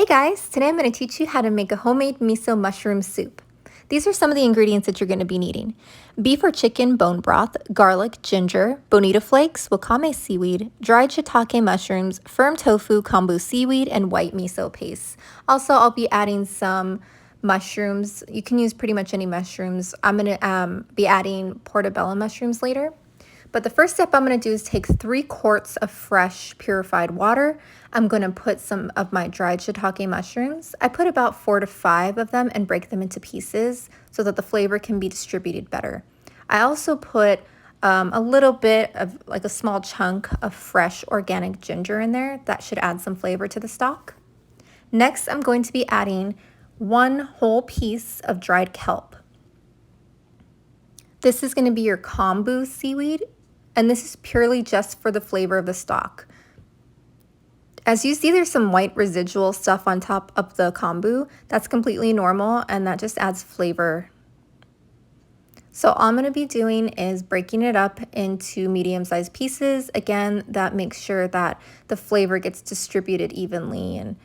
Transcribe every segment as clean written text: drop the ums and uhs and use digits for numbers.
Hey guys, today I'm going to teach you how to make a homemade miso mushroom soup. These are some of the ingredients that you're going to be needing. Beef or chicken bone broth, garlic, ginger, bonito flakes, wakame seaweed, dried shiitake mushrooms, firm tofu, kombu seaweed, and white miso paste. Also, I'll be adding some mushrooms. You can use pretty much any mushrooms. I'm going to be adding portobello mushrooms later. But the first step I'm going to do is take 3 quarts of fresh purified water. I'm going to put some of my dried shiitake mushrooms. I put about 4 to 5 of them and break them into pieces so that the flavor can be distributed better. I also put a little bit of like a small chunk of fresh organic ginger in there. That should add some flavor to the stock. Next, I'm going to be adding 1 whole piece of dried kelp. This is going to be your kombu seaweed, and this is purely just for the flavor of the stock. As you see, there's some white residual stuff on top of the kombu. That's completely normal, and that just adds flavor. So all I'm going to be doing is breaking it up into medium-sized pieces. Again, that makes sure that the flavor gets distributed evenly.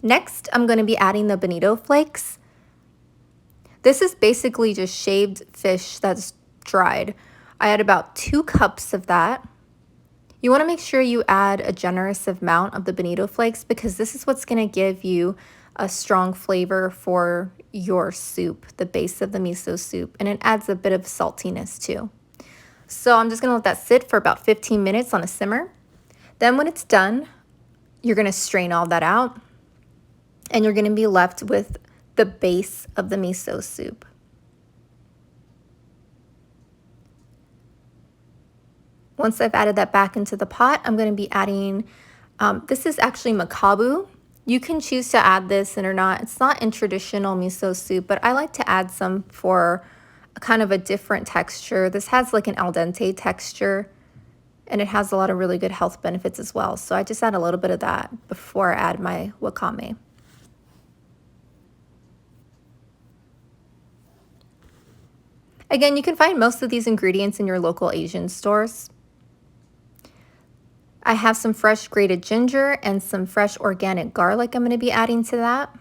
Next, I'm going to be adding the bonito flakes. This is basically just shaved fish that's dried. I add about 2 cups of that. You want to make sure you add a generous amount of the bonito flakes because this is what's going to give you a strong flavor for your soup, the base of the miso soup, and it adds a bit of saltiness too. So I'm just going to let that sit for about 15 minutes on a simmer. Then when it's done, you're going to strain all that out and you're going to be left with the base of the miso soup. Once I've added that back into the pot, I'm going to be adding, this is actually makabu. You can choose to add this in or not. It's not in traditional miso soup, but I like to add some for kind of a different texture. This has like an al dente texture, and it has a lot of really good health benefits as well. So I just add a little bit of that before I add my wakame. Again, you can find most of these ingredients in your local Asian stores. I have some fresh grated ginger and some fresh organic garlic I'm going to be adding to that.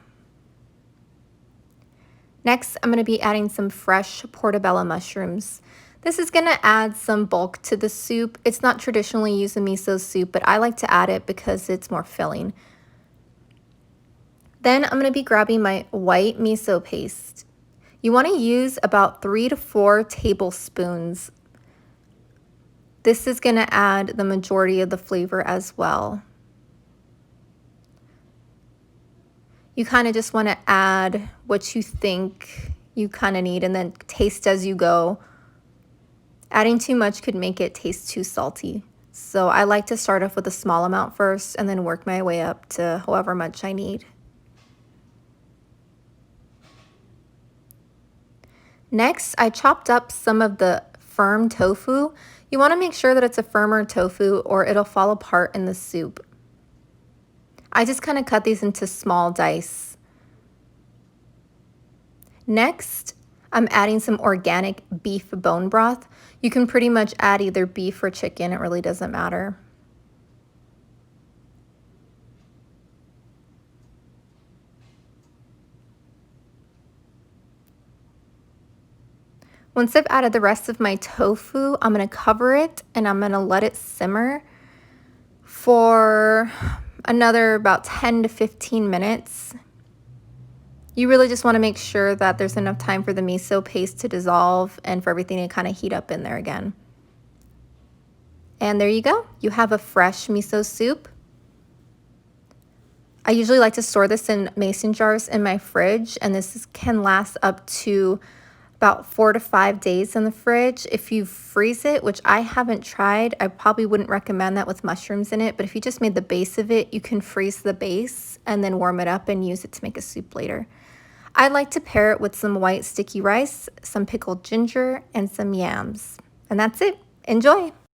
Next, I'm going to be adding some fresh portobello mushrooms. This is going to add some bulk to the soup. It's not traditionally used in miso soup, but I like to add it because it's more filling. Then I'm going to be grabbing my white miso paste. You want to use about 3 to 4 tablespoons. This is going to add the majority of the flavor as well. You kind of just want to add what you think you kind of need and then taste as you go. Adding too much could make it taste too salty. So I like to start off with a small amount first and then work my way up to however much I need. Next, I chopped up some of the firm tofu. You want to make sure that it's a firmer tofu or it'll fall apart in the soup. I just kind of cut these into small dice. Next, I'm adding some organic beef bone broth. You can pretty much add either beef or chicken, it really doesn't matter. Once I've added the rest of my tofu, I'm going to cover it and I'm going to let it simmer for another about 10 to 15 minutes. You really just want to make sure that there's enough time for the miso paste to dissolve and for everything to kind of heat up in there again. And there you go. You have a fresh miso soup. I usually like to store this in mason jars in my fridge, and this can last up to about 4 to 5 days in the fridge. If you freeze it, which I haven't tried, I probably wouldn't recommend that with mushrooms in it, but if you just made the base of it, you can freeze the base and then warm it up and use it to make a soup later. I like to pair it with some white sticky rice, some pickled ginger, and some yams. And that's it. Enjoy!